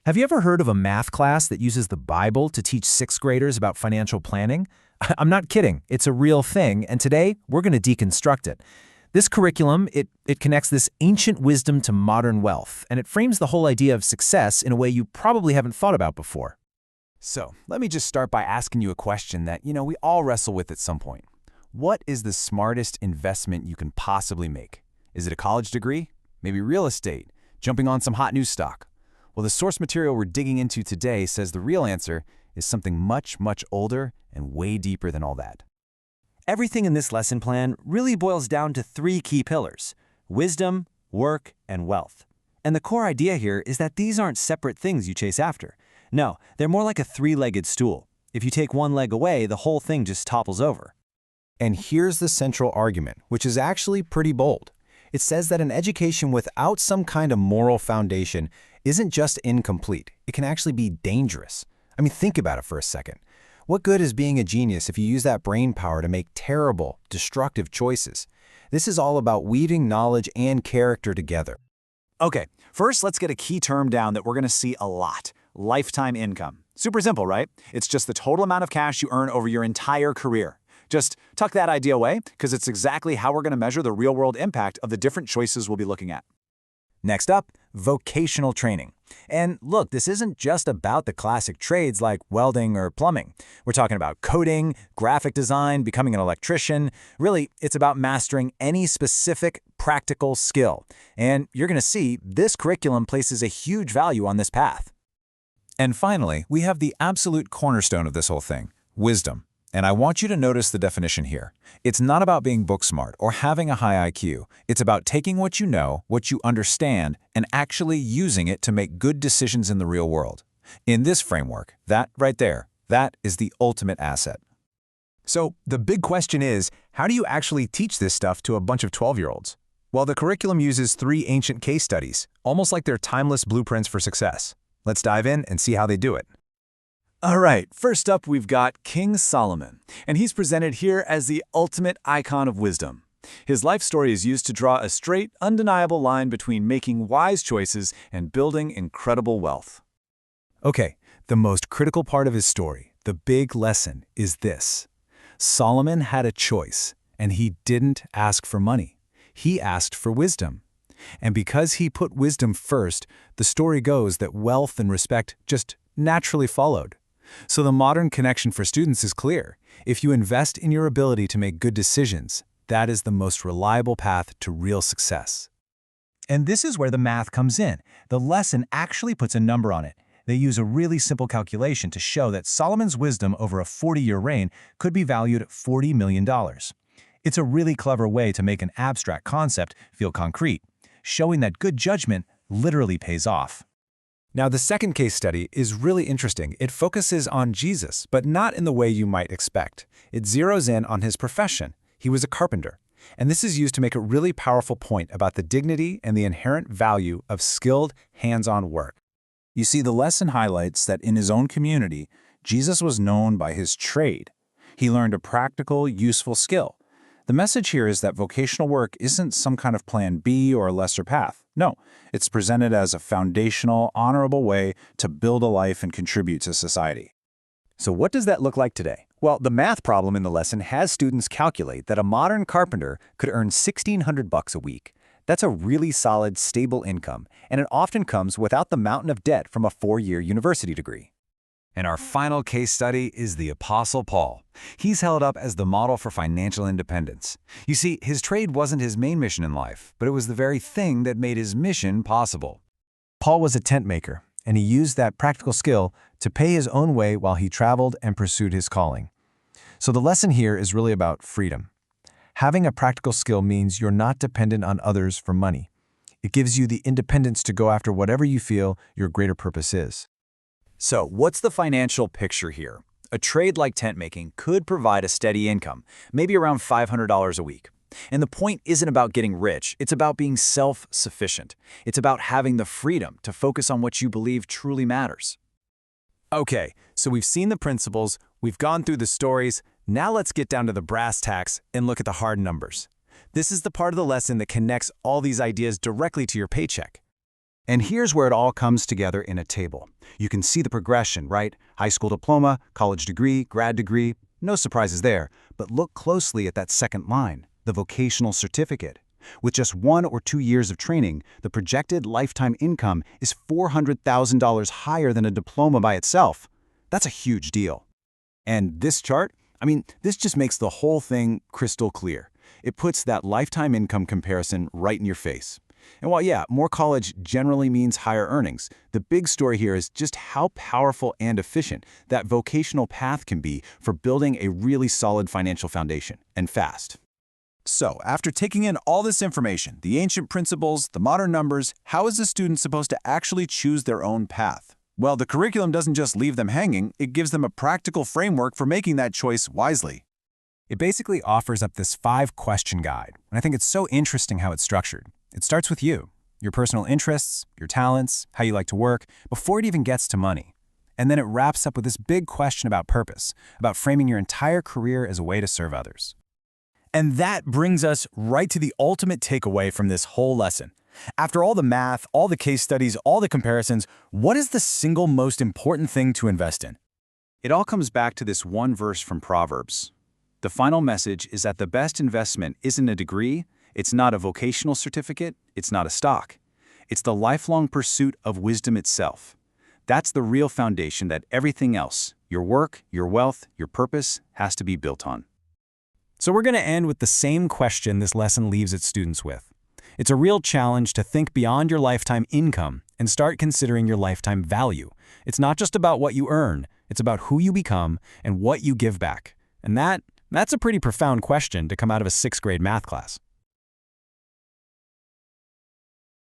Have you ever heard of a math class that uses the Bible to teach sixth graders about financial planning? I'm not kidding. It's a real thing, and today we're going to deconstruct it. This curriculum, it connects this ancient wisdom to modern wealth, and it frames the whole idea of success in a way you probably haven't thought about before. So, let me just start by asking you a question that, we all wrestle with at some point. What is the smartest investment you can possibly make? Is it a college degree? Maybe real estate? Jumping on some hot new stock? Well, the source material we're digging into today says the real answer is something much, much older and way deeper than all that. Everything in this lesson plan really boils down to three key pillars: wisdom, work, and wealth. And the core idea here is that these aren't separate things you chase after. No, they're more like a three-legged stool. If you take one leg away, the whole thing just topples over. And here's the central argument, which is actually pretty bold. It says that an education without some kind of moral foundation isn't just incomplete, it can actually be dangerous. I mean, think about it for a second. What good is being a genius if you use that brain power to make terrible, destructive choices? This is all about weaving knowledge and character together. Okay, first let's get a key term down that we're going to see a lot: lifetime income. Super simple, right? It's just the total amount of cash you earn over your entire career. Just tuck that idea away, because it's exactly how we're going to measure the real-world impact of the different choices we'll be looking at. Next up, vocational training. And look, this isn't just about the classic trades like welding or plumbing. We're talking about coding, graphic design, becoming an electrician. Really, it's about mastering any specific practical skill. And you're going to see this curriculum places a huge value on this path. And finally, we have the absolute cornerstone of this whole thing: wisdom. And I want you to notice the definition here. It's not about being book smart or having a high IQ. It's about taking what you know, what you understand, and actually using it to make good decisions in the real world. In this framework, that right there, that is the ultimate asset. So the big question is, how do you actually teach this stuff to a bunch of 12-year-olds? Well, the curriculum uses 3 ancient case studies, almost like they're timeless blueprints for success. Let's dive in and see how they do it. All right, first up we've got King Solomon, and he's presented here as the ultimate icon of wisdom. His life story is used to draw a straight, undeniable line between making wise choices and building incredible wealth. Okay, the most critical part of his story, the big lesson, is this. Solomon had a choice, and he didn't ask for money. He asked for wisdom. And because he put wisdom first, the story goes that wealth and respect just naturally followed. So the modern connection for students is clear. If you invest in your ability to make good decisions, that is the most reliable path to real success. And this is where the math comes in. The lesson actually puts a number on it. They use a really simple calculation to show that Solomon's wisdom over a 40-year reign could be valued at $40 million. It's a really clever way to make an abstract concept feel concrete, showing that good judgment literally pays off. Now, the second case study is really interesting. It focuses on Jesus, but not in the way you might expect. It zeroes in on his profession. He was a carpenter. And this is used to make a really powerful point about the dignity and the inherent value of skilled, hands-on work. You see, the lesson highlights that in his own community, Jesus was known by his trade. He learned a practical, useful skill. The message here is that vocational work isn't some kind of plan B or a lesser path. No, it's presented as a foundational, honorable way to build a life and contribute to society. So what does that look like today? Well, the math problem in the lesson has students calculate that a modern carpenter could earn $1,600 a week. That's a really solid, stable income, and it often comes without the mountain of debt from a 4-year university degree. And our final case study is the Apostle Paul. He's held up as the model for financial independence. You see, his trade wasn't his main mission in life, but it was the very thing that made his mission possible. Paul was a tent maker, and he used that practical skill to pay his own way while he traveled and pursued his calling. So the lesson here is really about freedom. Having a practical skill means you're not dependent on others for money. It gives you the independence to go after whatever you feel your greater purpose is. So what's the financial picture here? A trade like tent making could provide a steady income, maybe around $500 a week. And the point isn't about getting rich, it's about being self-sufficient. It's about having the freedom to focus on what you believe truly matters. Okay, so we've seen the principles, we've gone through the stories, now let's get down to the brass tacks and look at the hard numbers. This is the part of the lesson that connects all these ideas directly to your paycheck. And here's where it all comes together in a table. You can see the progression, right? High school diploma, college degree, grad degree, no surprises there. But look closely at that second line, the vocational certificate. With just 1 or 2 years of training, the projected lifetime income is $400,000 higher than a diploma by itself. That's a huge deal. And this chart, this just makes the whole thing crystal clear. It puts that lifetime income comparison right in your face. And while, yeah, more college generally means higher earnings, the big story here is just how powerful and efficient that vocational path can be for building a really solid financial foundation, and fast. So, after taking in all this information, the ancient principles, the modern numbers, how is a student supposed to actually choose their own path? Well, the curriculum doesn't just leave them hanging, it gives them a practical framework for making that choice wisely. It basically offers up this 5-question guide, and I think it's so interesting how it's structured. It starts with you, your personal interests, your talents, how you like to work, before it even gets to money. And then it wraps up with this big question about purpose, about framing your entire career as a way to serve others. And that brings us right to the ultimate takeaway from this whole lesson. After all the math, all the case studies, all the comparisons, what is the single most important thing to invest in? It all comes back to this one verse from Proverbs. The final message is that the best investment isn't a degree, it's not a vocational certificate, it's not a stock. It's the lifelong pursuit of wisdom itself. That's the real foundation that everything else, your work, your wealth, your purpose, has to be built on. So we're going to end with the same question this lesson leaves its students with. It's a real challenge to think beyond your lifetime income and start considering your lifetime value. It's not just about what you earn, it's about who you become and what you give back. And that's a pretty profound question to come out of a 6th grade math class.